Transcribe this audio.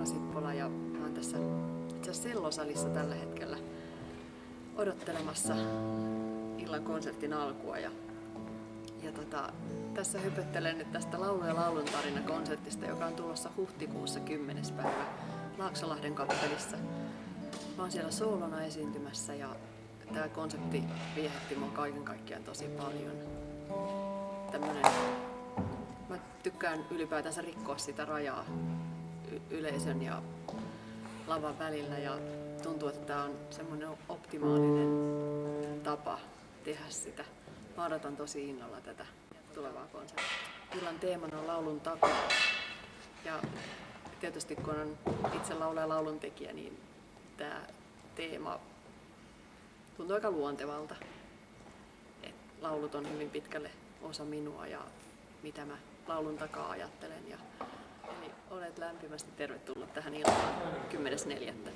Emma Sippola ja mä oon tässä itse asiassa Sellosalissa tällä hetkellä odottelemassa illan konsertin alkua. Tässä höpöttelen nyt tästä Laulu ja laulun tarina -konsertista, joka on tulossa huhtikuussa 10. päivä Laaksolahden kappelissa. Mä oon siellä soolona esiintymässä ja tää konsepti viehätti mua kaiken kaikkiaan tosi paljon. Mä tykkään ylipäätänsä rikkoa sitä rajaa yleisön ja lavan välillä ja tuntuu, että tää on semmoinen optimaalinen tapa tehdä sitä. Mä odotan tosi innolla tätä tulevaa konserttia. Illan teemana on laulun takaa. Ja tietysti kun on itse laulaja ja lauluntekijä, niin tää teema tuntuu aika luontevalta. Et laulut on hyvin pitkälle osa minua ja mitä mä laulun takaa ajattelen. Eli olet lämpimästi tervetullut tähän iltaan 10.4.